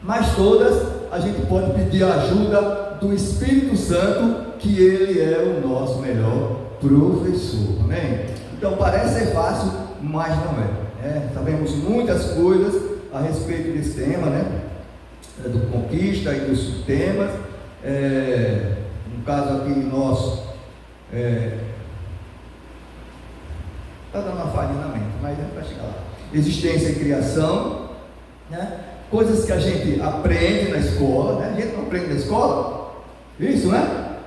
mas todas a gente pode pedir a ajuda do Espírito Santo, que Ele é o nosso melhor professor, amém? Então parece ser fácil, mas não é. Sabemos muitas coisas a respeito desse tema, né? Do conquista e dos temas. No caso aqui nosso, está dando uma falha na mente, mas a gente vai chegar lá. Existência e criação, né? Coisas que a gente aprende na escola, né? A gente não aprende na escola, isso, né?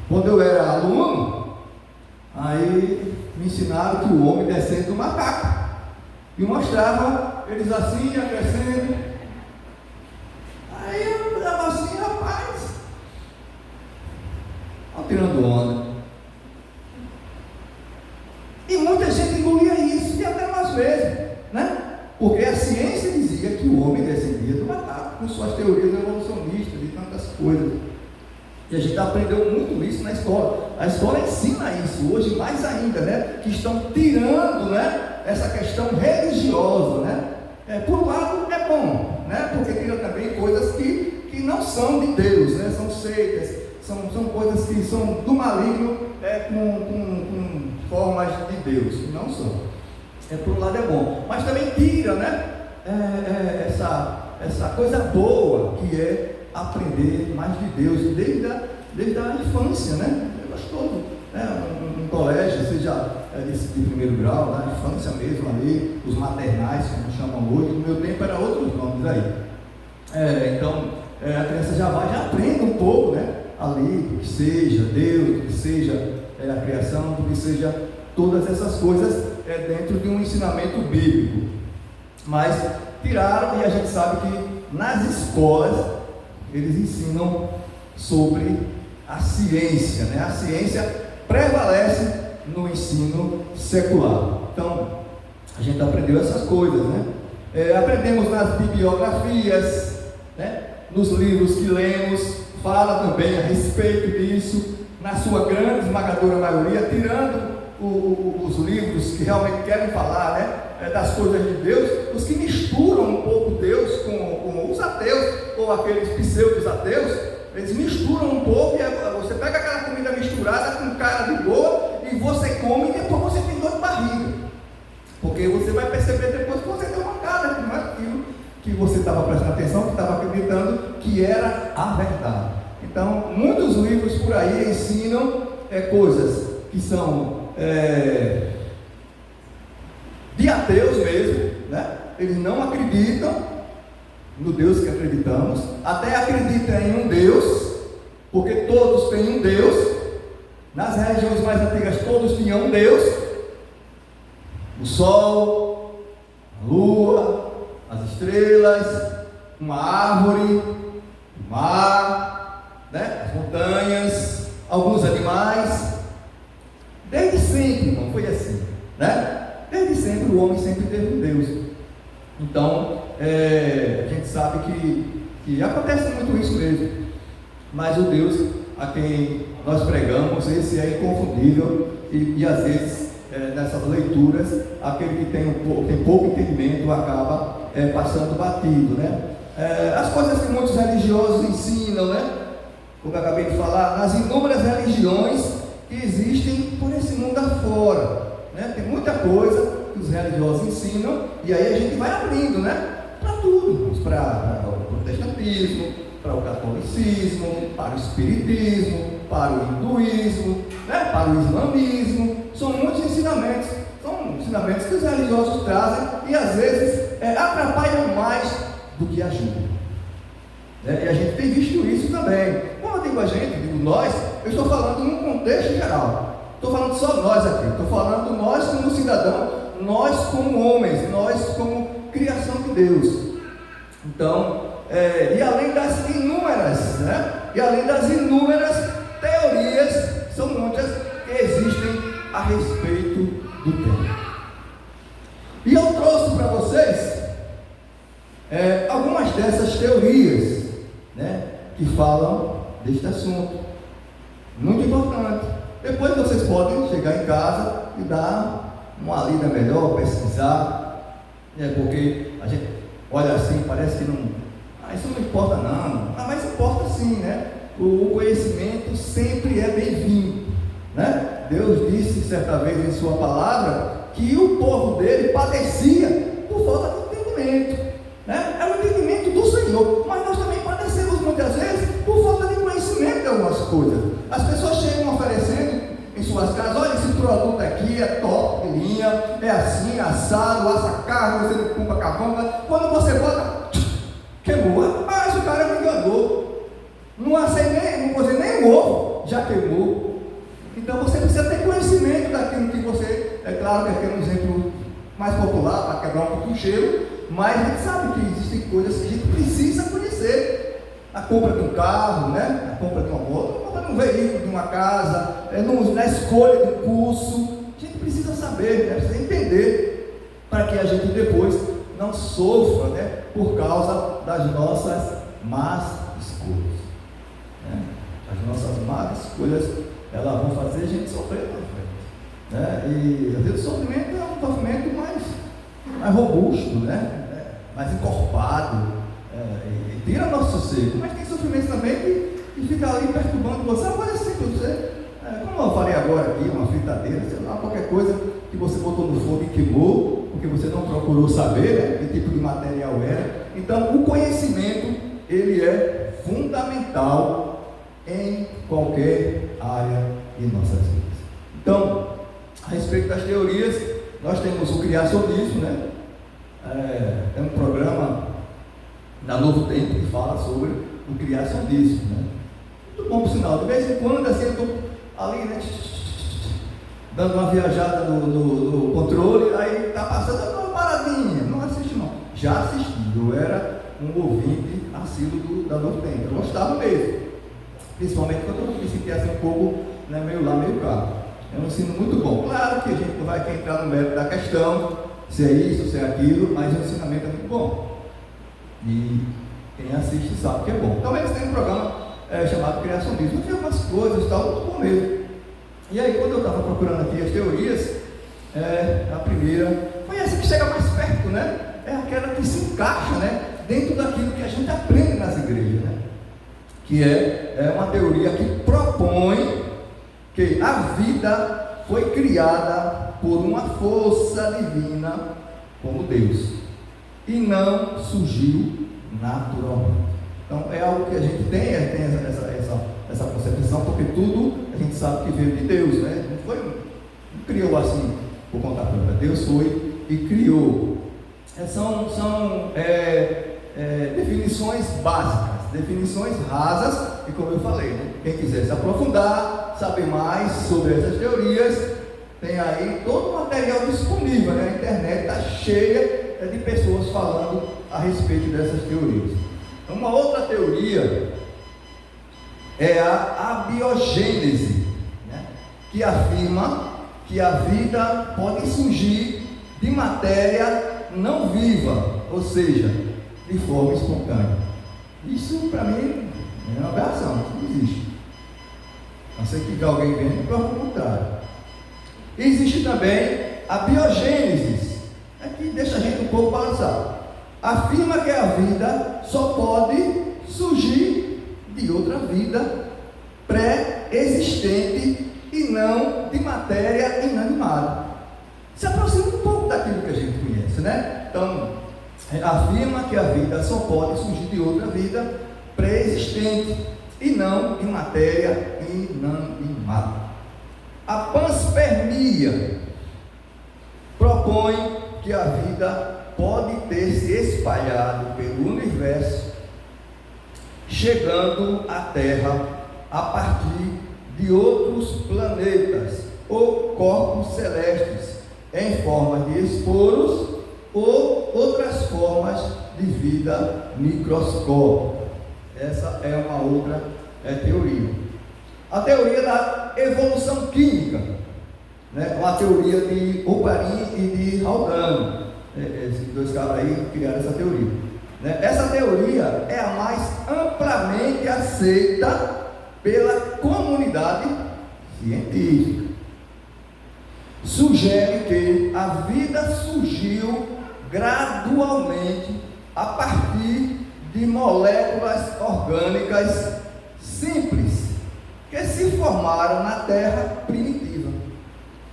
Quando eu era aluno, aí me ensinaram que o homem descende do macaco, e mostravam eles assim, crescendo. Aí eu estava assim, rapaz, tirando onda. E muita gente engolia isso, e até nós mesmos, né? Porque a ciência dizia que o homem descendia do macaco, com suas teorias evolucionistas e tantas coisas. E a gente aprendeu muito isso na escola. A escola ensina isso, hoje mais ainda, né? Que estão tirando, né, essa questão religiosa, né? Por um lado é bom, né? Porque tira também coisas que não são de Deus, né? São seitas, são coisas que são do maligno, com formas de Deus, que não são. Por um lado é bom, mas também tira, né? Essa coisa boa que é aprender mais de Deus desde a infância, né? Eu acho todo, né? Um colégio, seja de primeiro grau, na infância mesmo ali, os maternais, como chamam hoje. No meu tempo era outros nomes aí. Então a criança já aprende um pouco, né? Ali, do que seja Deus, do que seja a criação, do que seja todas essas coisas dentro de um ensinamento bíblico. Mas tiraram, e a gente sabe que nas escolas eles ensinam sobre a ciência, né? A ciência prevalece no ensino secular. Então a gente aprendeu essas coisas, né? Aprendemos nas bibliografias, né? Nos livros que lemos, fala também a respeito disso, na sua grande esmagadora maioria, tirando os livros que realmente querem falar, né, das coisas de Deus, os que misturam um pouco Deus com os ateus, ou aqueles pseudos ateus, eles misturam um pouco, e você pega aquela comida misturada com cara de boa, e você come, e depois você tem dor de barriga, porque você vai perceber depois que você deu uma cara, que não é aquilo que você estava prestando atenção, que estava acreditando que era a verdade. Então, muitos livros por aí ensinam coisas que são de ateus mesmo, né? Eles não acreditam no Deus que acreditamos, até acreditam em um Deus, porque todos têm um Deus. Nas religiões mais antigas todos tinham um Deus: o sol, a lua, as estrelas, uma árvore, o mar, né? As montanhas, alguns animais. Desde sempre, irmão, foi assim, né? Desde sempre o homem sempre teve um Deus. Então, a gente sabe que acontece muito isso mesmo. Mas o Deus a quem nós pregamos, esse é inconfundível. E às vezes, nessas leituras, aquele que tem pouco entendimento acaba passando batido, né? As coisas que muitos religiosos ensinam, né? Como eu acabei de falar, nas inúmeras religiões que existem por esse mundo afora, né? Tem muita coisa que os religiosos ensinam, e aí a gente vai abrindo, né? Para tudo, para o protestantismo, para o catolicismo, para o espiritismo, para o hinduísmo, né? Para o islamismo. São muitos ensinamentos, são ensinamentos que os religiosos trazem e às vezes atrapalham mais do que ajudam. E a gente tem visto isso também. Quando eu digo a gente, digo nós, eu estou falando num contexto geral. Estou falando só nós aqui. Estou falando nós como cidadão, nós como homens, nós como criação de Deus. Então, e além das inúmeras, né? E além das inúmeras teorias, são muitas que existem a respeito do tema. E eu trouxe para vocês algumas dessas teorias, né, que falam deste assunto, muito importante. Depois vocês podem chegar em casa e dar uma lida melhor, pesquisar, porque a gente olha assim, parece que isso não importa não. Mas importa sim, né? O conhecimento sempre é bem-vindo, né? Deus disse certa vez em sua palavra que o povo dele padecia por falta de entendimento, né? É o entendimento do Senhor, mas nós também padecemos muitas vezes por falta de conhecimento de algumas coisas. As pessoas chegam oferecendo em suas casas: olha, esse produto aqui é top de linha, é assim, assado, assa carne, você não compra cavanga. Quando você bota, queimou. Mas o cara me enganou, não cozei nem o ovo, já queimou. Então você precisa ter conhecimento daquilo que você, é claro que aqui é um exemplo mais popular para quebrar um pouco o gelo, mas a gente sabe que existem coisas que a gente precisa conhecer. A compra de um carro, né? A compra de uma moto, a compra de um veículo, de uma casa, na escolha de um curso. A gente precisa saber, né? Precisa entender, para que a gente depois não sofra, né? Por causa das nossas más escolhas, né? As nossas más escolhas, elas vão fazer a gente sofrer na frente, né? E às vezes o sofrimento é um sofrimento mais robusto, né? Mais encorpado. E tira nosso sossego. Mas tem sofrimento também que fica ali perturbando você. Uma coisa assim, você, como eu falei agora aqui, uma fritadeira, sei lá, qualquer coisa que você botou no fogo e queimou, porque você não procurou saber, né, que tipo de material era. Então, o conhecimento, ele é fundamental em qualquer área de nossas vidas. Então, a respeito das teorias, nós temos o criacionismo, né? É um programa da Novo Tempo que fala sobre o criacionismo, né? Muito bom, por sinal. De vez em quando, assim, eu estou ali, né, dando uma viajada no controle, aí está passando uma paradinha. Não assiste não. Já assisti. Eu era um ouvinte assíduo da Novo Tempo. Eu gostava mesmo. Principalmente quando eu me sentia assim um pouco, né, meio lá, meio cá. É um ensino muito bom. Claro que a gente não vai entrar no mérito da questão, se é isso, se é aquilo, mas o ensinamento é muito bom. E quem assiste sabe que é bom. Então eles têm um programa chamado Criacionismo. Tinha algumas coisas e tal, muito bom mesmo. E aí, quando eu estava procurando aqui as teorias, a primeira foi essa que chega mais perto, né? É aquela que se encaixa, né, dentro daquilo que a gente aprende nas igrejas, né? Que é uma teoria que propõe que a vida foi criada por uma força divina como Deus e não surgiu naturalmente. Então é algo que a gente tem essa concepção, porque tudo a gente sabe que veio de Deus, né? Não criou assim por conta própria. Deus foi e criou. São definições básicas, definições rasas, e como eu falei, né? Quem quiser se aprofundar, saber mais sobre essas teorias, tem aí todo o material disponível, né? A internet está cheia de pessoas falando a respeito dessas teorias. Uma outra teoria é a abiogênese, né? Que afirma que a vida pode surgir de matéria não viva, ou seja, de forma espontânea. Isso para mim é uma aberração, isso não existe. A não ser que alguém venha e prova o contrário. Existe também a biogênese, que deixa a gente um pouco balançado. Afirma que a vida só pode surgir de outra vida pré-existente e não de matéria inanimada. Se aproxima um pouco daquilo que a gente conhece, né? Então, afirma que a vida só pode surgir de outra vida pré-existente e não de matéria inanimada. A panspermia propõe que a vida pode ter se espalhado pelo universo, chegando à Terra a partir de outros planetas ou corpos celestes, em forma de esporos ou outras formas de vida microscópica. Essa é uma outra teoria. A teoria da evolução química, né? Uma teoria de Oparin e de Haldane. Esses dois caras aí criaram essa teoria, né? Essa teoria é a mais amplamente aceita pela comunidade científica. Sugere que a vida surgiu gradualmente a partir de de moléculas orgânicas simples que se formaram na Terra primitiva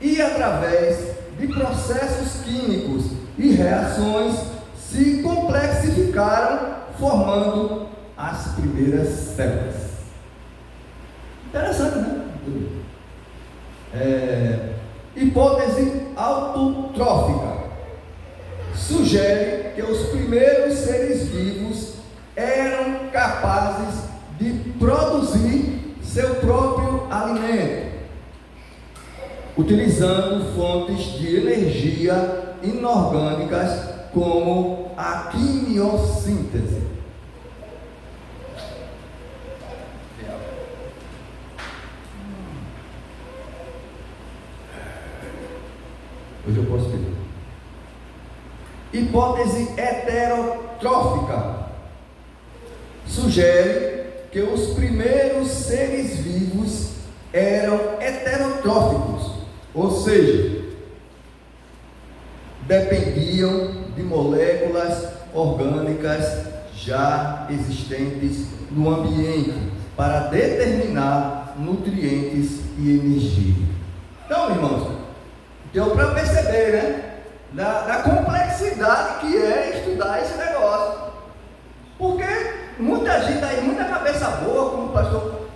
e através de processos químicos e reações se complexificaram, formando as primeiras células. Interessante, né? Hipótese autotrófica sugere que os primeiros seres vivos eram capazes de produzir seu próprio alimento, utilizando fontes de energia inorgânicas como a quimiossíntese. Hoje eu posso pedir. Hipótese heterotrófica sugere que os primeiros seres vivos eram heterotróficos, ou seja, dependiam de moléculas orgânicas já existentes no ambiente para determinar nutrientes e energia. Então, irmãos, deu para perceber, né? Da complexidade que é estudar esse negócio. Porque muita gente aí, muita cabeça boa, como o pastor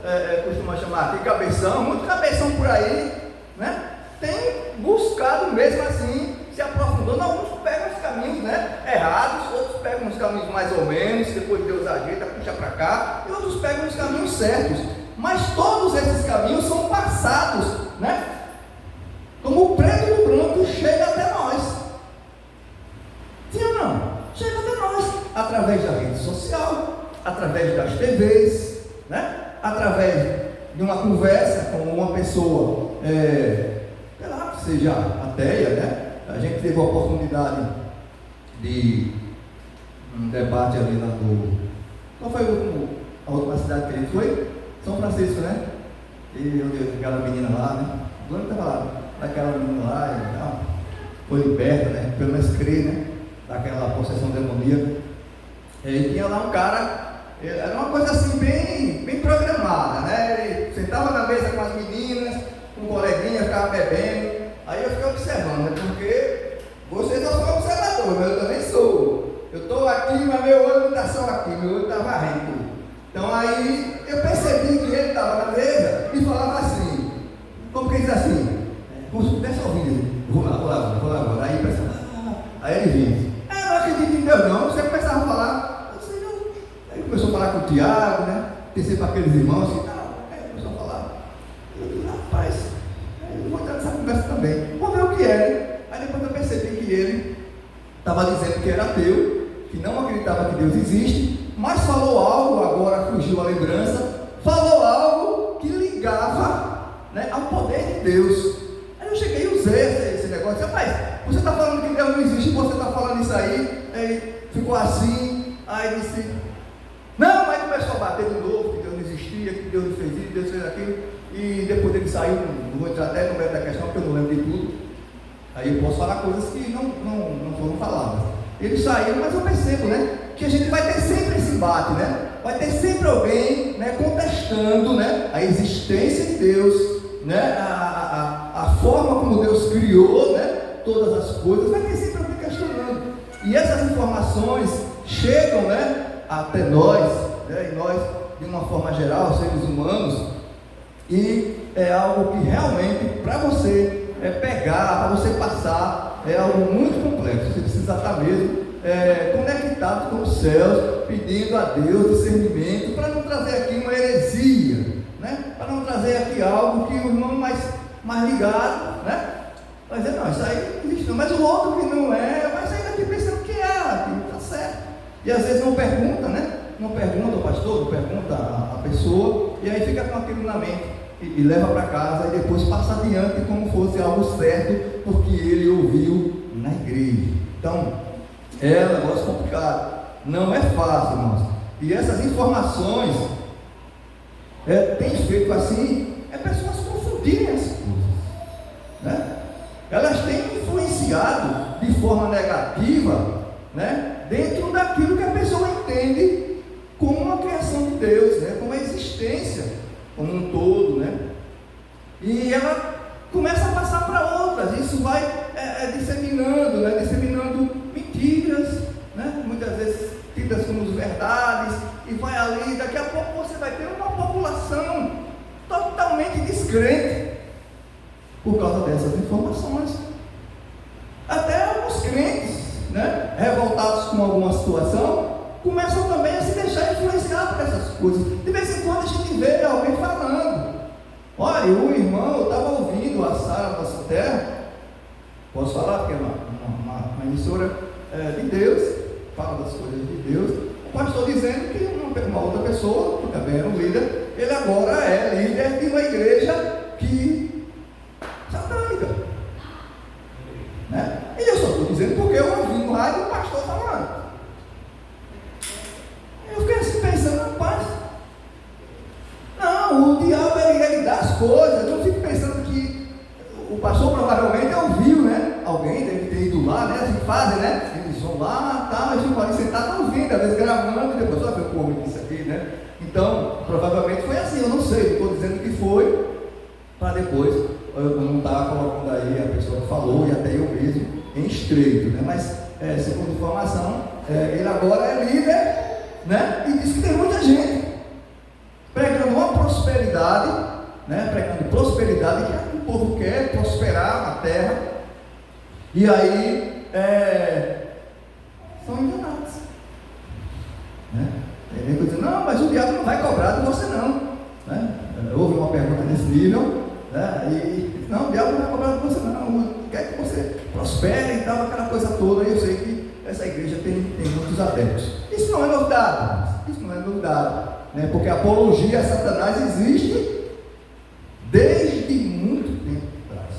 costuma chamar aqui, cabeção, muito cabeção por aí, né? Tem buscado mesmo assim, se aprofundando. Alguns pegam os caminhos, né, errados, outros pegam os caminhos mais ou menos, depois Deus ajeita, puxa para cá, e outros pegam os caminhos certos. Mas todos esses caminhos são passados, né? Como o preto no branco chega até nós. Sim ou não? Chega até nós. Através da rede social, através das TVs, né? Através de uma conversa com uma pessoa, sei lá, que seja ateia, né? A gente teve a oportunidade de um debate ali lá do... Qual foi a última cidade que a gente foi? São Francisco, né? E onde aquela menina lá, né? O dono estava lá. Daquela menina lá e tal, foi liberta, né? Pelo menos crer, né? Daquela possessão demoníaca. E tinha lá um cara, era uma coisa assim bem programada, né? Ele sentava na mesa com as meninas, com um coleguinha, ficava bebendo. Aí eu fiquei observando, né? Porque vocês não são observadores, mas eu também sou. Eu estou aqui, mas meu olho não está só aqui, meu olho está varrendo. Então aí eu percebi que ele estava na mesa e falava assim, como que diz assim? Como se estivesse ouvindo, vou lá agora. Aí pensava, aí ele vinha, não acredito em Deus não. Você começava a falar, eu sei não. Aí começou a falar com o Tiago, né? Descer para aqueles irmãos, assim, aí começou a falar. Eu disse, rapaz, eu vou entrar nessa conversa também, vou ver o que é, né? Aí depois eu percebi que ele estava dizendo que era ateu, que não acreditava que Deus existe, mas falou algo, agora fugiu a lembrança, falou algo que ligava, né, ao poder de Deus. Eu cheguei e usei esse negócio. Rapaz, você está falando que Deus não existe, você está falando isso aí ficou assim, aí disse, não, mas começou a bater de novo, que Deus não existia, que Deus não fez isso, Deus fez aquilo, e depois ele saiu, não vou entrar até no meio da questão, porque eu não lembro de tudo, aí eu posso falar coisas que não foram faladas. Ele saiu, mas eu percebo, né, que a gente vai ter sempre esse embate, né, vai ter sempre alguém, né, contestando, né, a existência de Deus, né, a forma como Deus criou, né, todas as coisas, vai ter sempre alguém questionando. E essas informações chegam, né, até nós, né, e nós, de uma forma geral, seres humanos, e é algo que realmente, para você pegar, para você passar, é algo muito complexo. Você precisa estar mesmo conectado com os céus, pedindo a Deus discernimento, para não trazer aqui uma heresia, né? Para não trazer aqui algo que o irmão mais ligado, né? Vai dizer, não, isso aí não existe não. Mas o outro que não vai sair daqui pensando que está certo. E às vezes não pergunta, né? Não pergunta o pastor, não pergunta a pessoa, e aí fica com aquilo na mente, e leva para casa, e depois passa adiante como fosse algo certo, porque ele ouviu na igreja. Então, é um negócio complicado, não é fácil, irmãos. E essas informações têm feito assim, pessoas confundirem as coisas, né? Elas têm influenciado de forma negativa, né, dentro daquilo que a pessoa entende Deus, né? Como a existência como um todo, né? E ela começa a passar para outras. Isso vai disseminando, né? Disseminando mentiras, né? Muitas vezes tidas como verdades, e vai ali, daqui a pouco você vai ter uma população totalmente descrente por causa dessas informações. Até alguns crentes, né, revoltados com alguma situação, começam também a se deixar influenciar por essas coisas. De vez em quando a gente vê alguém falando: olha, o irmão, eu estava ouvindo a Sara da sua terra, posso falar porque é uma emissora de Deus, fala das coisas de Deus. O pastor dizendo que uma outra pessoa, que também era um líder, ele agora é líder de uma igreja satânica, né? E eu só estou dizendo porque eu ouvi no rádio o pastor falando. Eu fiquei assim pensando: rapaz, não, o diabo ele dá as coisas. Eu fico pensando que o pastor provavelmente ouviu, né? Alguém deve ter ido lá, né? Assim fazem, né? Eles vão lá, tal, e ficam ali sentados ouvindo, às vezes gravando, e depois vai ver o povo disso aqui, né? Então, provavelmente foi assim, eu não sei, não estou dizendo que foi, para depois, eu não estava colocando aí a pessoa que falou, e até eu mesmo, em estreito, né? Mas, segundo informação, ele agora é líder, né? E diz que tem muita gente pregando uma prosperidade, né? Pregando prosperidade, que o povo quer prosperar na terra, e aí são enganados, né? Tem gente que diz: não, mas o diabo não vai cobrar de você não, né? Houve uma pergunta nesse nível, né? E não, o diabo não vai cobrar de você não, quer que você prospere e tal, aquela coisa toda. E eu sei que essa igreja tem muitos adeptos. Isso não é novidade, né? Porque a apologia a Satanás existe desde muito tempo atrás,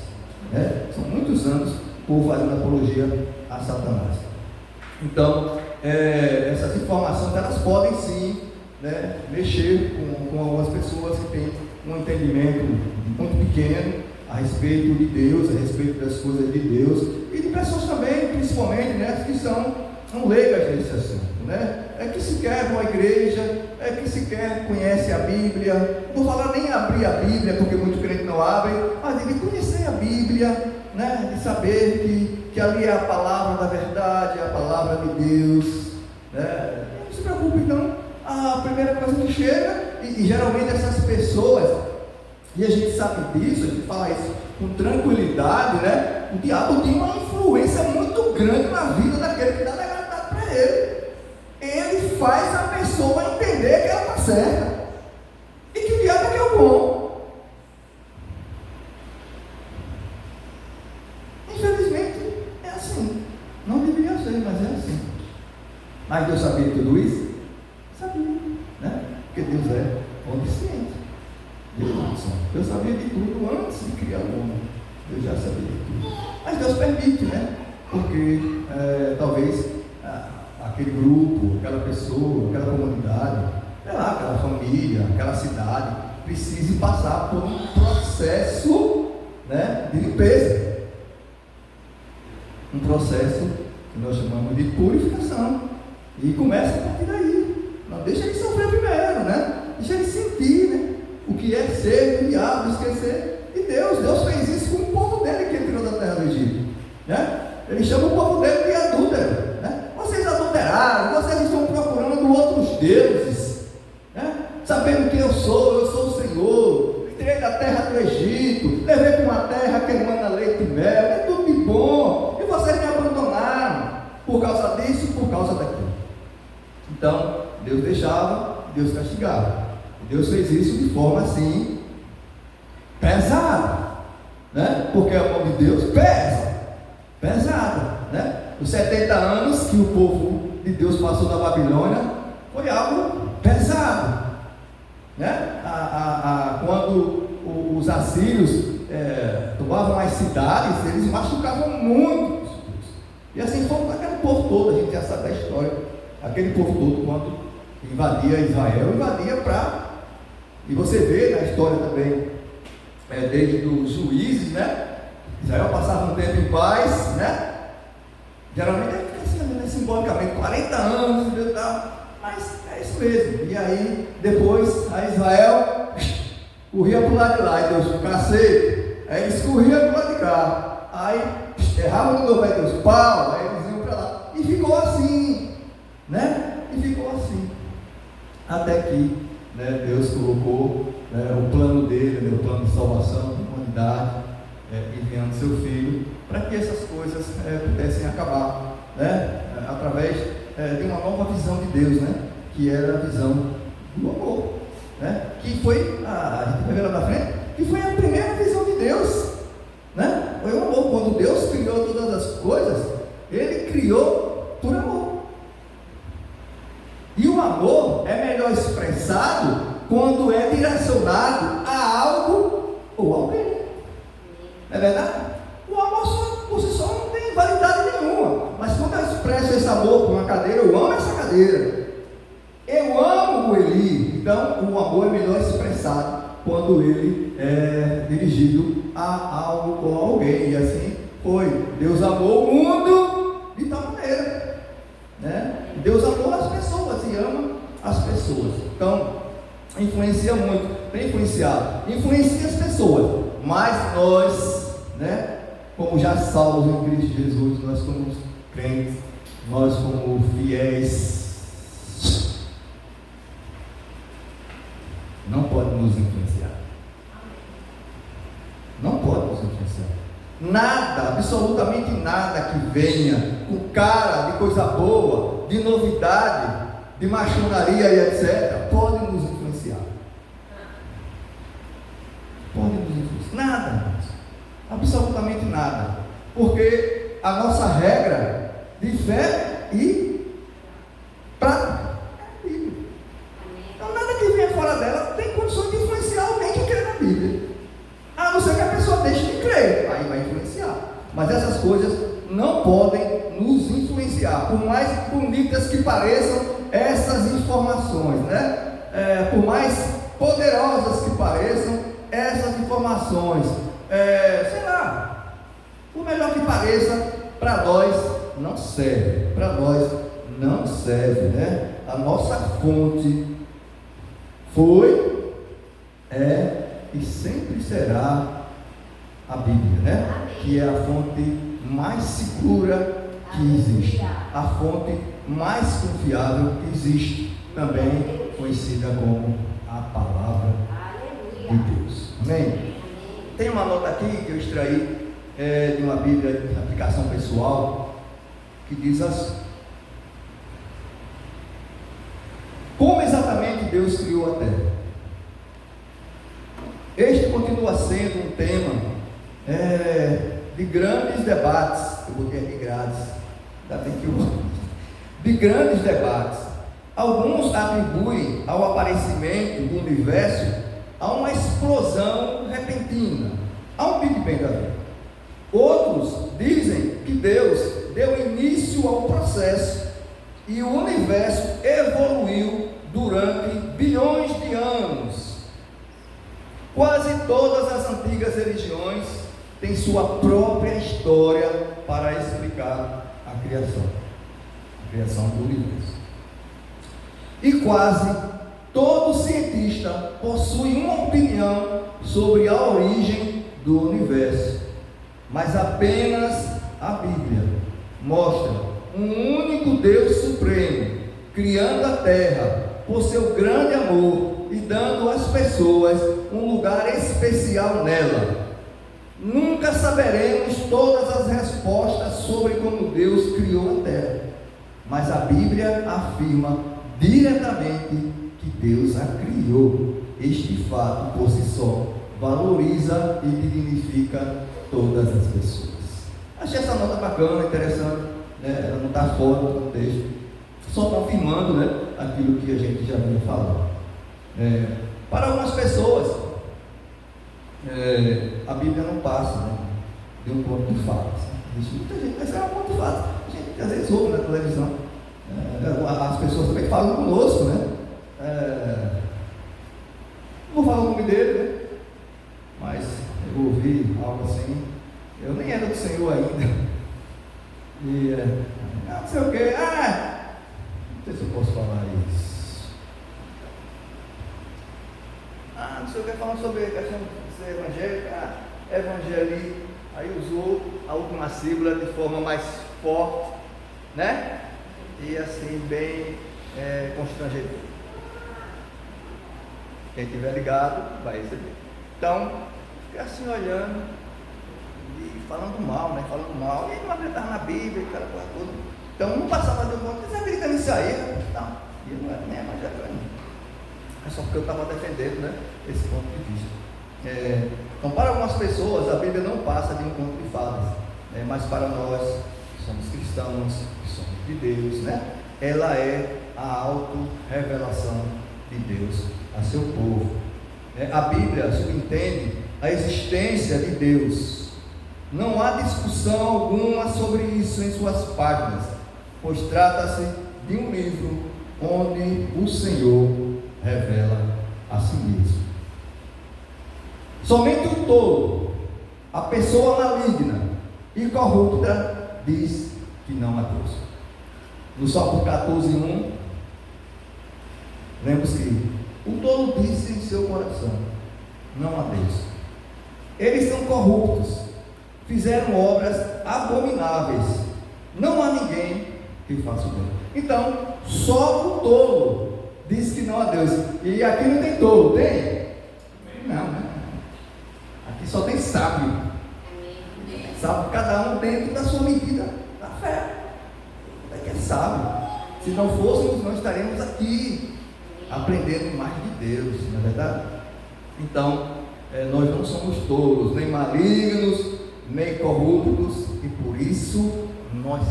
né? São muitos anos o povo fazendo apologia a Satanás. Então, essas informações, elas podem sim, né, mexer com algumas pessoas que têm um entendimento muito pequeno a respeito de Deus, a respeito das coisas de Deus, e de pessoas também, principalmente, né, que são leigas nesse assunto, né? Que sequer vão à igreja, que sequer conhece a Bíblia. Não vou falar nem abrir a Bíblia, porque muito crente não abre, mas de conhecer a Bíblia, né? De saber que ali é a palavra da verdade, é a palavra de Deus, né? Não se preocupe. Então, a primeira coisa que chega, e geralmente essas pessoas, e a gente sabe disso, a gente fala isso com tranquilidade, né? O diabo tem uma influência muito grande na vida daquele que dá legalidade para ele. Ele faz a pessoa entender que ela está certa e que o diabo é que é o bom. Infelizmente é assim. Não deveria ser, mas é assim. Mas Deus sabia de tudo isso? Sabia, né? Porque Deus é onisciente. Deus sabia de tudo antes de criar o homem. Deus já sabia de tudo. Mas Deus permite, né? Porque talvez aquele grupo, aquela pessoa, aquela comunidade, sei lá, aquela família, aquela cidade, precise passar por um processo, né, de limpeza. Um processo que nós chamamos de purificação. E começa a partir daí. Não deixa ele sofrer primeiro, né? Deixa ele sentir, né, o que é ser do diabo, esquecer de Deus. Deus fez isso com o povo dele que ele tirou da terra do Egito, né? Ele chama o povo dele de adúltero, né? Vocês adulteraram, vocês estão procurando outros deuses, né? Sabendo que eu sou o Senhor, tirei da terra do Egito, levei para uma terra que emana leite e mel, é tudo de bom, e vocês me abandonaram por causa disso e por causa daquilo. Então, Deus deixava, Deus castigava. Deus fez isso de forma assim, pesada, né? Porque a mão de Deus pesada, né? Os 70 anos que o povo de Deus passou na Babilônia foi algo pesado, né? Quando os assírios tomavam as cidades, eles machucavam muito. E assim foi aquele povo todo, a gente já sabe da história. Aquele povo todo, quando invadia Israel, invadia para... E você vê na história também, desde os juízes, né? Israel passava um tempo em paz, né? Geralmente é assim, né? Simbolicamente, 40 anos, mas é isso mesmo. E aí, depois, a Israel corria para o lado de lá, e Deus, cacete. Aí eles corriam para o lado de cá. Aí, erravam de novo, aí Deus, pau. Aí eles iam para lá. E ficou assim, né? E ficou assim. Até que, né, Deus colocou, né, o plano dele, né, o plano de salvação da humanidade, enviando seu Filho, para que essas coisas pudessem acabar, né, através de uma nova visão de Deus, né, que era a visão do amor, né, que foi, a gente vai ver lá na frente, que foi a primeira visão de Deus, né, foi o amor. Quando Deus criou todas as coisas, Ele criou por amor. E o amor é melhor expressado quando é direcionado a algo ou alguém. É verdade? O amor por si só não tem validade nenhuma. Mas quando eu expresso esse amor por uma cadeira, eu amo essa cadeira. Eu amo o Eli. Então, o amor é melhor expressado quando ele é dirigido a algo ou alguém. E assim foi. Deus amou o mundo de tal maneira, né? Deus amou as pessoas e ama as pessoas. Então, influencia muito, tem influenciado, influencia as pessoas, mas nós, né, como já salvos em Cristo Jesus, nós como crentes, nós como fiéis, não pode nos influenciar. Não pode nos influenciar. Nada, absolutamente nada que venha com cara de coisa boa, de novidade, de machonaria e etc., pode nos influenciar. Pode nos influenciar. Nada, absolutamente nada. Porque a nossa regra de fé e prática é a Bíblia. Então, nada que venha fora dela tem condições de influenciar alguém que crê na Bíblia. A não ser que a pessoa deixe de crer, aí vai influenciar. Mas essas coisas não podem nos influenciar, por mais bonitas que pareçam essas informações, né? Por mais poderosas que pareçam essas informações, sei lá, por melhor que pareça, para nós não serve, né? A nossa fonte foi, e sempre será a Bíblia, né? Que é a fonte mais segura que existe, a fonte mais confiável que existe, também conhecida como a Palavra de Deus. Amém? Tem uma nota aqui que eu extraí de uma Bíblia de aplicação pessoal, que diz assim: como exatamente Deus criou a Terra? Este continua sendo um tema de grandes debates. Eu botei aqui grades, ainda bem que eu... de grandes debates. Alguns atribuem ao aparecimento do universo a uma explosão repentina, a um Big Bang da vida. Outros dizem que Deus deu início ao processo e o universo evoluiu durante bilhões de anos. Quase todas as antigas religiões têm sua própria história para explicar a criação do universo. E quase todo cientista possui uma opinião sobre a origem do universo, mas apenas a Bíblia mostra um único Deus supremo, criando a terra por seu grande amor e dando às pessoas um lugar especial nela. Nunca saberemos todas as respostas sobre como Deus criou a terra, mas a Bíblia afirma diretamente que Deus a criou. Este fato por si só valoriza e dignifica todas as pessoas. Achei essa nota bacana, interessante, né? Ela não está fora do texto, só confirmando, né, aquilo que a gente já vinha falando. Para algumas pessoas, a Bíblia não passa, né, de um ponto de fato. Existe muita gente, mas é um ponto de fato. A gente às vezes ouve na televisão, as pessoas também falam conosco, né? Não vou falar o nome dele, né? Mas eu ouvi algo assim. Eu nem era do Senhor ainda. E não sei o que. Não sei se eu posso falar isso. sei o que, falando sobre a questão de ser evangélico, evangelho, aí usou a última sílaba de forma mais forte, né? E assim, bem constrangedor. Quem estiver ligado vai receber. Então, fica assim olhando e falando mal, né? Falando mal. E não acreditava na Bíblia, aquela coisa toda. Então, não passava de um ponto, você acredita nisso aí? Não, e não era nem evangélico ainda. É só porque eu estava defendendo, né, esse ponto de vista. Então, para algumas pessoas, a Bíblia não passa de um conto de fadas, né? Mas para nós, que somos cristãos, que somos de Deus, né? Ela é a auto-revelação de Deus a seu povo. A Bíblia subentende a existência de Deus. Não há discussão alguma sobre isso em suas páginas, pois trata-se de um livro onde o Senhor revela a si mesmo. Somente o tolo, a pessoa maligna e corrupta, diz que não há Deus. No Salmo 14:1, lembra que o tolo disse em seu coração: não há Deus. Eles são corruptos, fizeram obras abomináveis, não há ninguém que faça o bem. Então, só o tolo diz que não há Deus. E aqui não tem tolo, tem? Não, né? Aqui só tem sábio. Sábio, cada um dentro da sua medida da fé. É que é sábio. Se não fôssemos, nós estaremos aqui aprendendo mais de Deus, não é verdade? Então, nós não somos tolos, nem malignos, nem corruptos, e por isso nós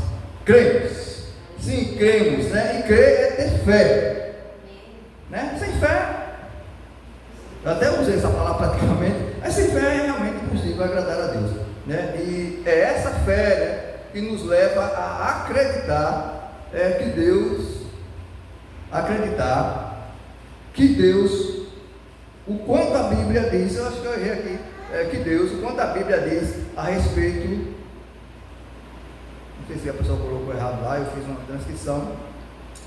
cremos. Sim, cremos, né? E crer é ter fé, né? Sem fé, eu até usei essa palavra praticamente, mas sem fé é realmente impossível agradar a Deus, né? E é essa fé, né, que nos leva a acreditar que Deus, o quanto a Bíblia diz, eu acho que eu errei aqui, que Deus, o quanto a Bíblia diz a respeito, não sei se a pessoa colocou errado lá, eu fiz uma transcrição,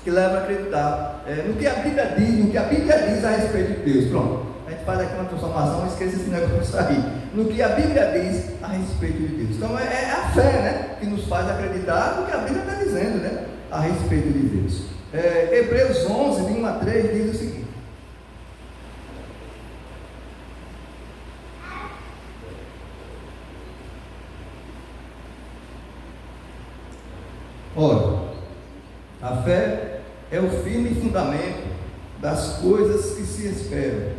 que leva a acreditar no que a Bíblia diz a respeito de Deus. Pronto, a gente faz aqui uma transformação, não esqueça esse negócio aí, no que a Bíblia diz a respeito de Deus. Então é a fé, né, que nos faz acreditar no que a Bíblia está dizendo, né, a respeito de Deus. Hebreus 11, de 1 a 3 diz o seguinte: ora, a fé é o firme fundamento das coisas que se esperam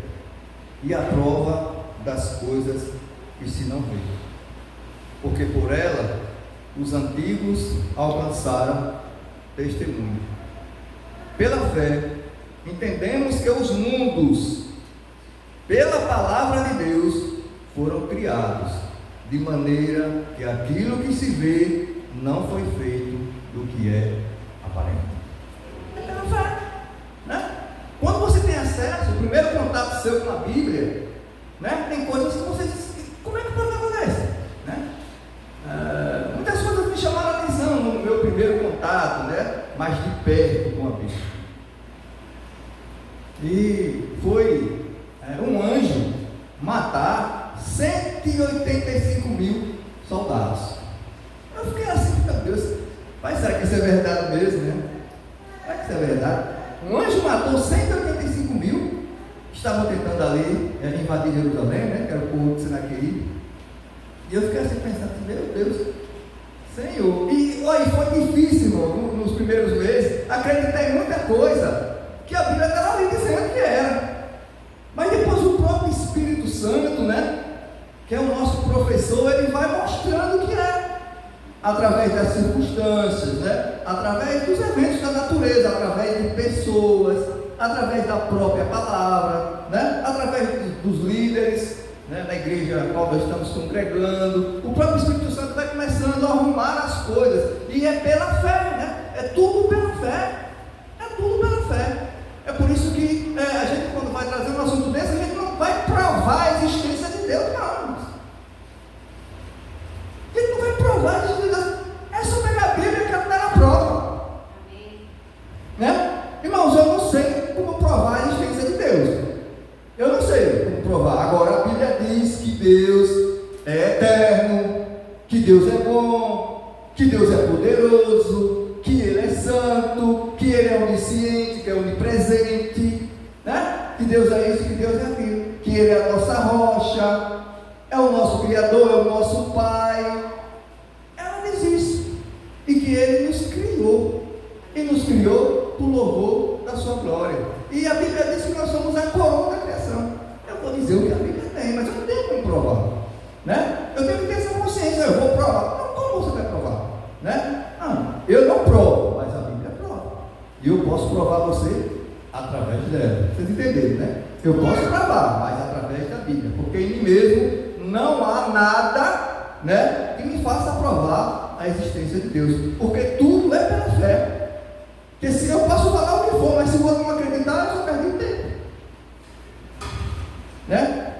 e a prova das coisas que se não veem, porque por ela os antigos alcançaram testemunho. Pela fé entendemos que os mundos, pela palavra de Deus, foram criados, de maneira que aquilo que se vê não foi feito do que é aparente. É pela fé, né? Quando você tem acesso, o primeiro contato seu com a Bíblia, né, tem coisas que você diz: como é que pode acontecer? Né? Muitas coisas me chamaram a atenção no meu primeiro contato, né, mais de perto com a Bíblia. E foi um anjo matar 185 mil soldados. Eu fiquei assim: meu Deus, mas será que isso é verdade mesmo, né? Será que isso é verdade? Um anjo matou 185 mil, estavam tentando ali invadir Jerusalém, né? Que era o povo de Senaquerib. E eu fiquei assim pensando: meu Deus, Senhor. E foi difícil, irmão, nos primeiros meses, acreditar em muita coisa que a Bíblia estava ali dizendo que era. Mas depois o próprio Espírito Santo, né, que é o nosso professor, ele vai mostrando que é, através das circunstâncias, né, através dos eventos da natureza, através de pessoas, através da própria palavra, né, através dos líderes, né, na igreja a qual nós estamos congregando. O próprio Espírito Santo vai começando a arrumar as coisas, e é pela fé, né? É tudo pela fé, é tudo pela fé. É por isso que a gente, quando vai trazer um assunto desse, a gente não vai provar a existência de Deus, não. A gente não vai provar a existência de Deus. É só pegar a Bíblia que ela dá na prova. Amém. Né? Irmãos, eu não sei como provar a existência de Deus. Eu não sei como onipresente, né? Que Deus é isso, que Deus é aquilo, que Ele é a nossa rocha, é o nosso Criador, é o nosso Pai. Ela diz isso, e que Ele nos criou, e nos criou por louvor da sua glória. E a Bíblia diz que nós somos a coroa da criação. Eu vou dizer o que a Bíblia tem, mas eu não tenho como provar, né? Eu tenho que ter essa consciência, eu vou provar. Não, como você vai provar, né? Eu não provo, mas a Bíblia prova, e eu posso provar você através dela. Vocês entenderam, né? Eu posso provar, mas através da Bíblia, porque em mim mesmo não há nada, né, que me faça provar a existência de Deus, porque tudo é pela fé. Porque se eu posso falar o que for, mas se o outro não acreditar, eu só perdi o tempo, né?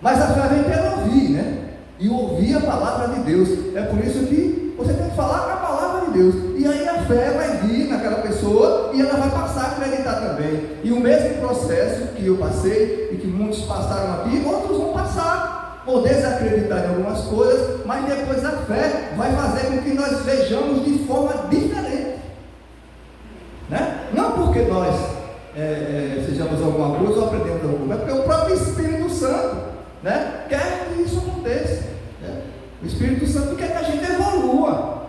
Mas a fé vem pelo ouvir, né? E ouvir a palavra de Deus. É por isso que você tem que falar a palavra de Deus, e aí a fé vai vir naquela pessoa e ela vai passar a acreditar também. E o mesmo processo que eu passei e que muitos passaram aqui, outros vão passar, vão desacreditar em algumas coisas, mas depois a fé vai fazer com que nós vejamos de forma diferente, né? Não porque nós sejamos alguma coisa ou aprendemos alguma coisa, é porque o próprio Espírito Santo, né, quer que isso aconteça, né? O Espírito Santo quer que a gente evolua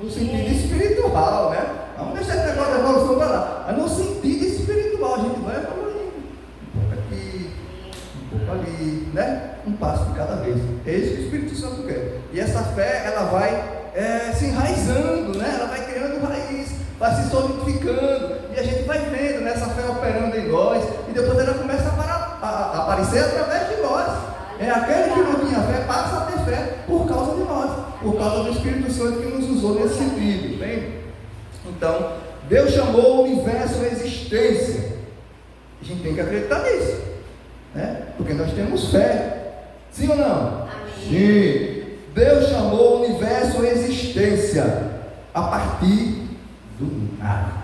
no sentido espiritual, né? Vamos deixar esse negócio de evolução para lá, mas no sentido espiritual a gente vai evoluindo, um pouco aqui, um pouco ali, né? Um passo de cada vez. É isso que o Espírito Santo quer. E essa fé, ela vai se enraizando, né? Ela vai criando raiz, vai se solidificando, e a gente vai vendo nessa fé operando em nós, e depois ela começa a aparecer através de nós. Aquele que não tinha fé passa a ter fé por causa de nós, por causa do Espírito Santo que nos usou nesse sentido, bem? Então, Deus chamou o universo à existência. A gente tem que acreditar nisso, né? Porque nós temos fé, sim ou não? Amém. Sim. Deus chamou o universo à existência a partir do nada.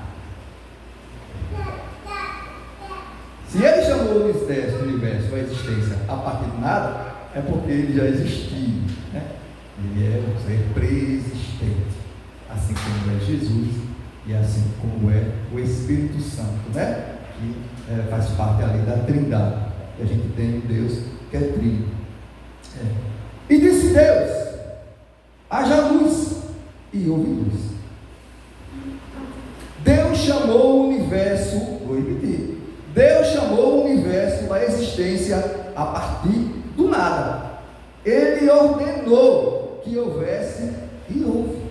Se Ele chamou o universo à existência a partir de nada, é porque Ele já existia, né? Ele é um ser pré-existente, assim como é Jesus e assim como é o Espírito Santo, né? Que faz parte ali da Trindade. E a gente tem um Deus que é trino. E disse Deus: haja luz, e houve luz. Deus chamou o universo, vou repetir, Deus chamou o universo à existência a partir do nada. Ele ordenou que houvesse e houve.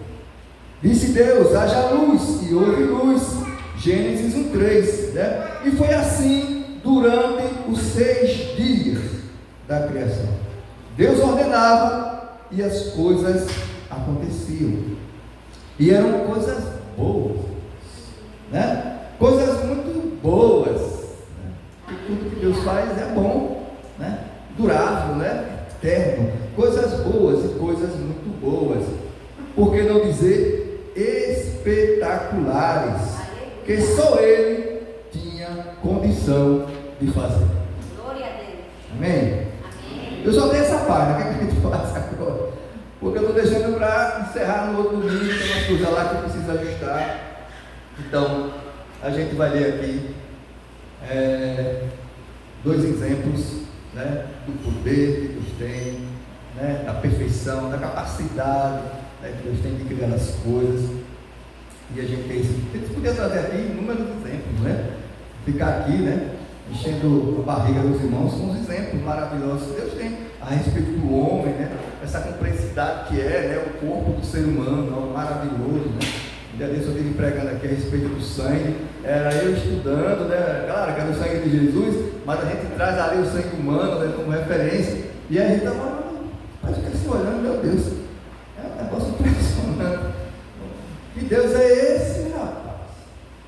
Disse Deus: haja luz, e houve luz. Gênesis 1:3, né? E foi assim durante os 6 dias da criação. Deus ordenava e as coisas aconteciam. E eram coisas boas, né? Coisas muito boas, né? E tudo que Deus faz é bom, né? Durável, né? Eterno. Coisas boas e coisas muito boas. Por que não dizer espetaculares? Que só Ele tinha condição de fazer. Glória a Deus. Amém? Amém. Eu só tenho essa parte, o que a gente faz agora? Porque eu estou deixando para encerrar no outro domingo, tem uma coisa lá que eu preciso ajustar. Então, a gente vai ler aqui 2 exemplos, né, do poder que Deus tem, né, da perfeição, da capacidade, né, que Deus tem de criar as coisas. E a gente tem isso. A gente podia trazer aqui inúmeros exemplos, né? Ficar aqui, né, enchendo a barriga dos irmãos com os exemplos maravilhosos que Deus tem a respeito do homem, né? Essa complexidade que é, né, o corpo do ser humano, né, maravilhoso, né? Um dia desse eu estive pregando aqui a respeito do sangue, era eu estudando, né? Claro que era o sangue de Jesus, mas a gente traz ali o sangue humano, né, como referência, e a gente está falando, mas fica se olhando, meu Deus, é um negócio impressionante. Que Deus é esse, rapaz?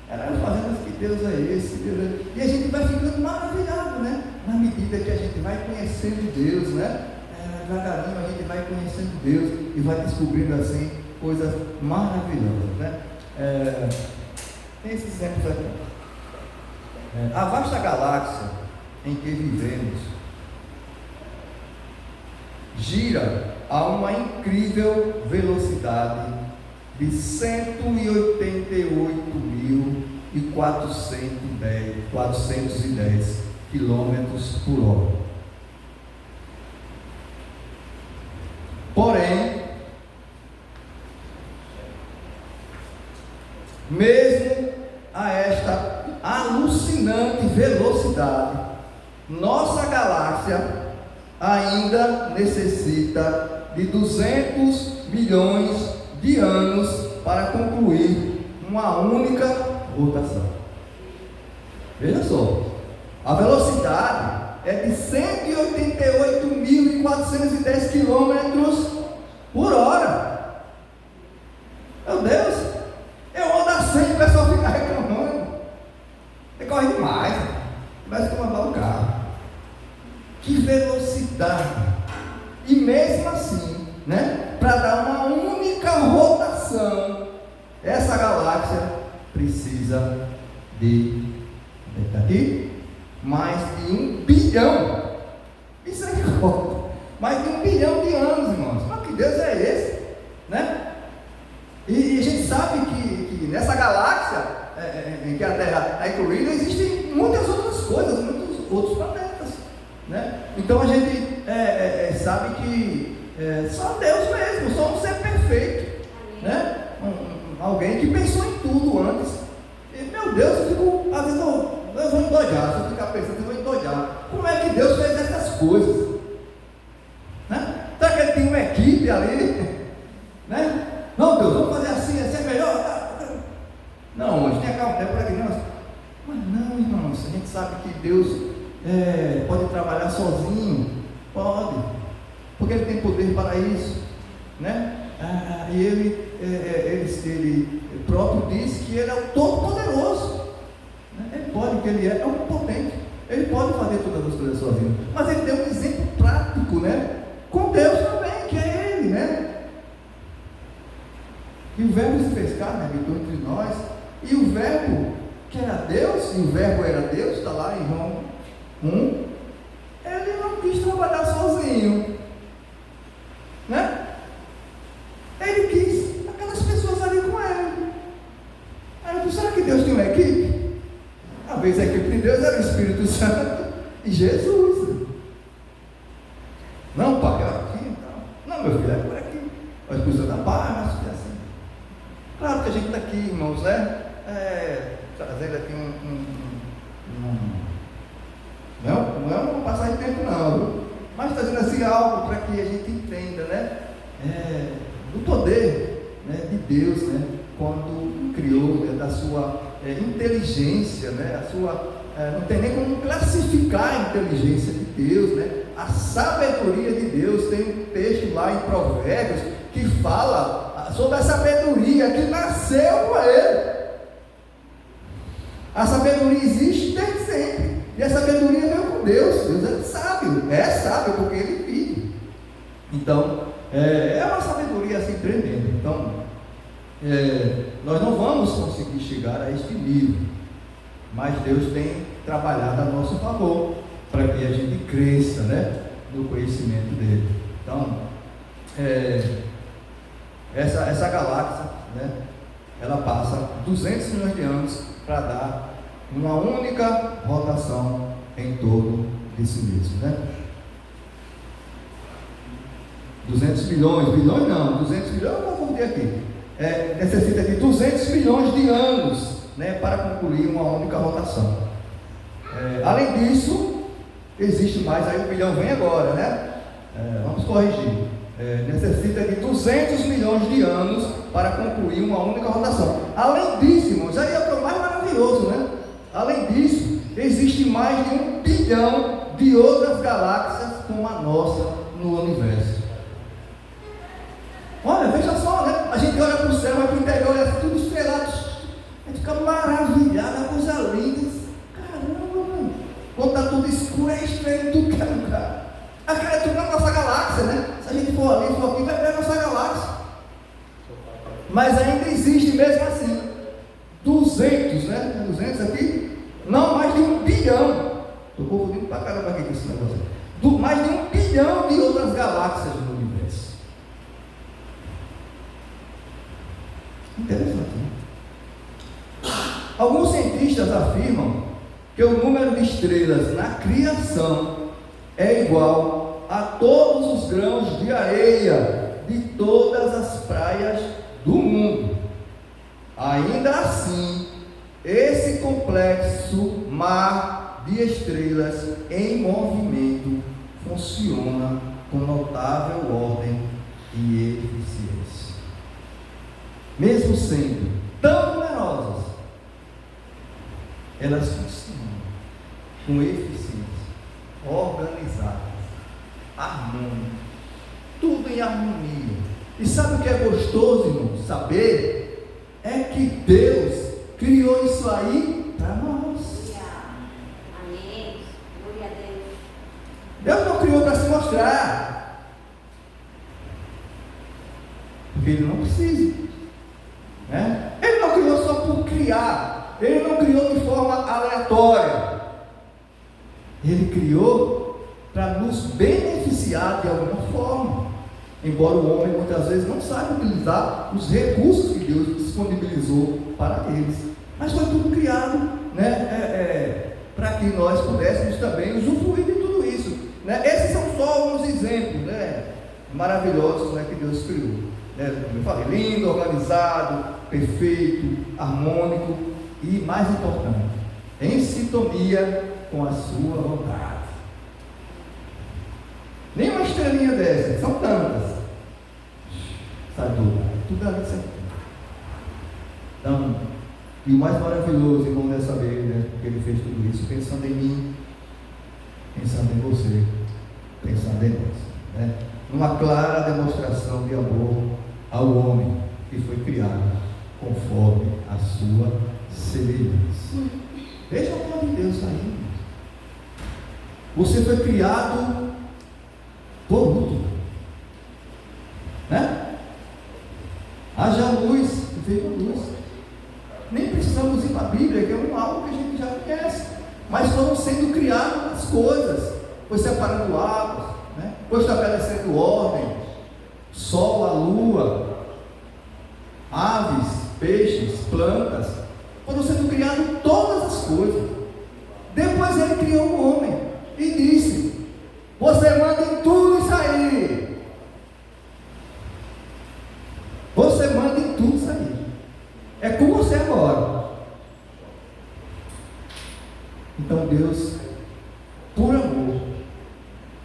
Era fazendo que Deus é esse, Deus é... E a gente vai ficando maravilhado, né? Na medida que a gente vai conhecendo Deus, né? Devagarinho a gente vai conhecendo Deus e vai descobrindo assim coisas maravilhosas, né? Tem esses exemplos aqui. A vasta galáxia em que vivemos gira a uma incrível velocidade de 188.000 410 quilômetros por hora. Porém, mesmo a esta alucinante velocidade, nossa galáxia ainda necessita de 200 milhões de anos para concluir uma única rotação. Veja só, a velocidade é de 188.410 quilômetros por hora. Meu Deus, eu ando a 100 e o pessoal fica reclamando. Você corre demais, parece que mandar o carro. Que velocidade! E mesmo assim, né, para dar uma única rotação, essa galáxia precisa de, está aqui, mais de 1 bilhão. Isso aí conta. Mais de 1 bilhão de anos, irmãos. Mas que Deus é esse? Né? E a gente sabe que nessa galáxia, em que a Terra é incluída, existem muitas outras coisas, muitos outros planetas. Né? Então a gente sabe que só Deus mesmo, só um ser perfeito. Né? Alguém que pensou em tudo antes. E, meu Deus, eu fico, às vezes eu vou endoidar, se eu ficar pensando, eu vou endoidar. Como é que Deus fez essas coisas? Né? Será que ele tem uma equipe ali? Né? Não, Deus, vamos fazer assim, assim é melhor. Não, hoje tem calma, é para criança. Mas não, irmãos, a gente sabe que Deus pode trabalhar sozinho. Pode. Porque Ele tem poder para isso. Né? E ele próprio disse que Ele é o Todo-Poderoso. Ele pode, porque Ele é onipotente. Ele pode fazer todas as coisas sozinho. Mas Ele deu um exemplo prático, né? Com Deus também, que é Ele, né? E o Verbo se fez carne, habitou entre nós. E o Verbo, que era Deus, e o Verbo era Deus, está lá em João 1. Ele não quis trabalhar sozinho. Né? Ele quis aquelas pessoas ali com ele. Aí eu disse, será que Deus tem uma equipe? Talvez a equipe de Deus era o Espírito Santo e Jesus. Não, pai, aqui então. Não, meu filho, é por aqui. Nós precisamos da paz, nós precisamos assim. Claro que a gente está aqui, irmãos, né? Trazendo aqui não é uma passagem de tempo, não, viu? Mas trazendo assim algo para que a gente entenda, né? Do poder, né, de Deus, né? Quando criou, da sua inteligência, né? Não tem nem como classificar a inteligência de Deus, né? A sabedoria de Deus. Tem um texto lá em Provérbios que fala sobre a sabedoria que nasceu com Ele. A sabedoria existe desde sempre. E a sabedoria veio com Deus. Deus é sábio. É sábio porque Ele vive. Então, é uma sabedoria assim tremenda. Então, nós não vamos conseguir chegar a este nível. Mas Deus tem trabalhado a nosso favor para que a gente cresça, né, no conhecimento dele. Então, essa galáxia, né, ela passa 200 milhões de anos para dar uma única rotação em torno de si mesmo, né? 200 milhões, bilhões não, 200 milhões eu confundi aqui. Necessita de 200 milhões de anos, né, para concluir uma única rotação. Além disso, existe mais, aí o bilhão vem agora, né? Vamos corrigir. Necessita de 200 milhões de anos para concluir uma única rotação. Além disso, irmãos, aí é o que é o mais maravilhoso, né? Além disso, existe mais de 1 bilhão de outras galáxias como a nossa no universo. Olha, veja só, né? A gente olha para o céu, vai para o interior, olha tudo estrelado. A gente fica maravilhado, a coisa linda. Caramba, mano. Quando está tudo escuro, é estranho, tudo que é lugar. Aquela é tudo na nossa galáxia, né? Se a gente for ali, for aqui, vai ver a nossa galáxia. Mas ainda existe mesmo assim 200, né? 200 aqui, não, mais de 1 bilhão. Estou confundindo para caramba aqui com esse negócio. Mais de 1 bilhão de outras galáxias no universo. Interessante, né? Alguns cientistas que o número de estrelas na criação é igual a todos os grãos de areia de todas as praias do mundo. Ainda assim, esse complexo mar de estrelas em movimento funciona com notável ordem e eficiência. Mesmo sendo tão numerosas, elas funcionam com eficiência, organizadas, harmônicas, tudo em harmonia. E sabe o que é gostoso, irmão? Saber é que Deus criou isso aí para nós. Amém. Glória a Deus. Deus não criou para se mostrar, porque Ele não precisa, né? Ele não criou só por criar, Ele não criou de forma aleatória, Ele criou para nos beneficiar de alguma forma, embora o homem muitas vezes não saiba utilizar os recursos que Deus disponibilizou para eles, mas foi tudo criado, né? Para que nós pudéssemos também usufruir de tudo isso, né? Esses são só alguns exemplos, né, maravilhosos, né, que Deus criou, né? Como eu falei, lindo, organizado, perfeito, harmônico e, mais importante, em sintonia com a sua vontade. Nem uma estrelinha dessa, são tantas, sai tudo ali certo. Então, e o mais maravilhoso, irmão, dessa vez, né, porque Ele fez tudo isso pensando em mim, pensando em você, pensando em nós, né? Uma clara demonstração de amor ao homem que foi criado conforme a sua semelhança. Veja o amor de Deus aí. Você foi criado por último, né? Haja luz, veio a luz. Nem precisamos ir para a Bíblia, que é algo que a gente já conhece, mas foram sendo criadas as coisas, foi separando águas, né? Foi estabelecendo ordem, sol, a lua, aves, peixes, plantas, foram sendo criadas todas as coisas. Depois Ele criou o homem e disse: você manda em tudo isso aí. Você manda em tudo isso aí. É com você agora. Então Deus, por amor,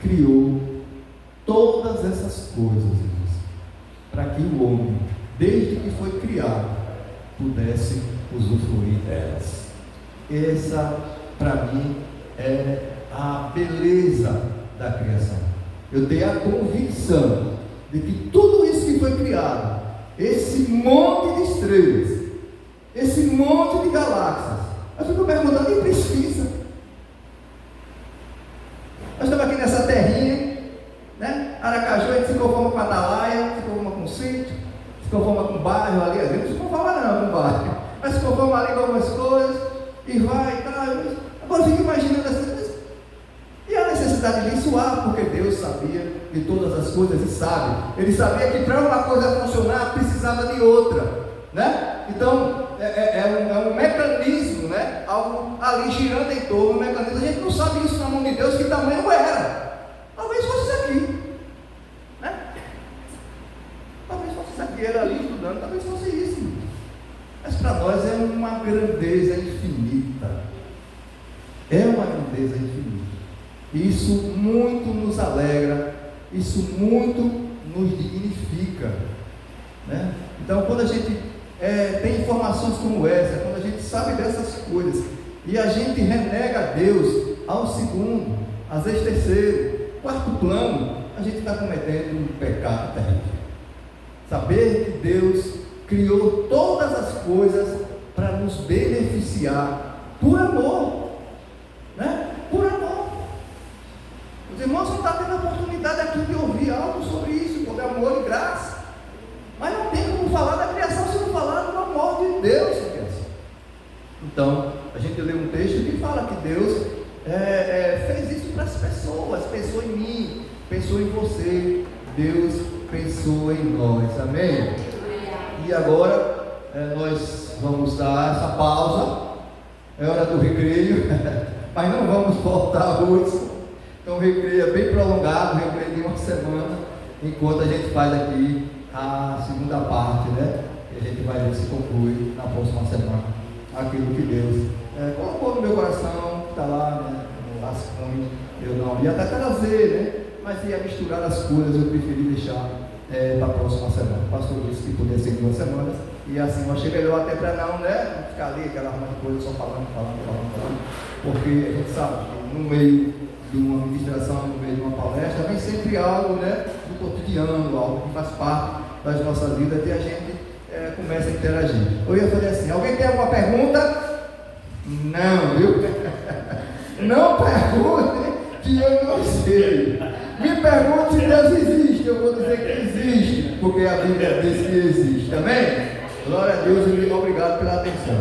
criou todas essas coisas para que o homem, desde que foi criado, pudesse usufruir delas. Essa, para mim, é a beleza da criação. Eu tenho a convicção de que tudo isso que foi criado, esse monte de estrelas, esse monte de galáxias, eu fico perguntando, nem precisa. Nós estamos aqui nessa terrinha, né? Aracaju, a gente se conforma com a Atalaia, se conforma com o sítio, se conforma com o bairro ali, a gente não se conforma não com o bairro, mas se conforma ali com algumas coisas, e vai e tal. Agora eu fico imaginando essas coisas. E a necessidade de suar, porque Deus sabia de todas as coisas e sabe. Ele sabia que para uma coisa funcionar precisava de outra, né? Então é um mecanismo, né? Algo ali girando em torno, um mecanismo. A gente não sabe isso na mão de Deus, que tamanho era. Talvez fosse isso aqui, né? Talvez fosse isso aqui, era ali estudando, talvez fosse isso. Mas para nós é uma grandeza infinita. É uma grandeza infinita. Isso muito nos alegra, isso muito nos dignifica, né? Então, quando a gente tem informações como essa, quando a gente sabe dessas coisas e a gente renega a Deus ao segundo, às vezes terceiro, quarto plano, a gente está cometendo um pecado terrível. Saber que Deus criou todas as coisas para nos beneficiar por amor, né? Por amor. Os irmãos não estão tendo a oportunidade aqui de ouvir algo sobre isso, sobre amor e graça. Mas não tem como falar da criação se não falar do amor de Deus. Então, a gente lê um texto que fala que Deus fez isso para as pessoas, pensou em mim, pensou em você, Deus pensou em nós, amém? E agora nós vamos dar essa pausa é hora do recreio, mas não vamos voltar hoje. Então o recreio é bem prolongado, o recreio de uma semana, enquanto a gente faz aqui a segunda parte, né? E a gente vai ver se conclui na próxima semana aquilo que Deus colocou no meu coração, que está lá, né? No rascunho, eu não ia até trazer, né? Mas ia misturar as coisas, eu preferi deixar para a próxima semana. O pastor disse que podia ser 2 semanas, e assim eu achei melhor até para não, né? Não ficar ali aquela arma de coisa só falando, porque a gente sabe que no meio de uma ministração, no meio de uma palestra, vem sempre algo, né, do cotidiano, algo que faz parte das nossas vidas, e a gente começa a interagir. Eu ia fazer assim: alguém tem alguma pergunta? Não, viu? Não pergunte, que eu não sei. Me pergunte se Deus existe, eu vou dizer que existe, porque a Bíblia diz que existe, amém? Glória a Deus e obrigado pela atenção.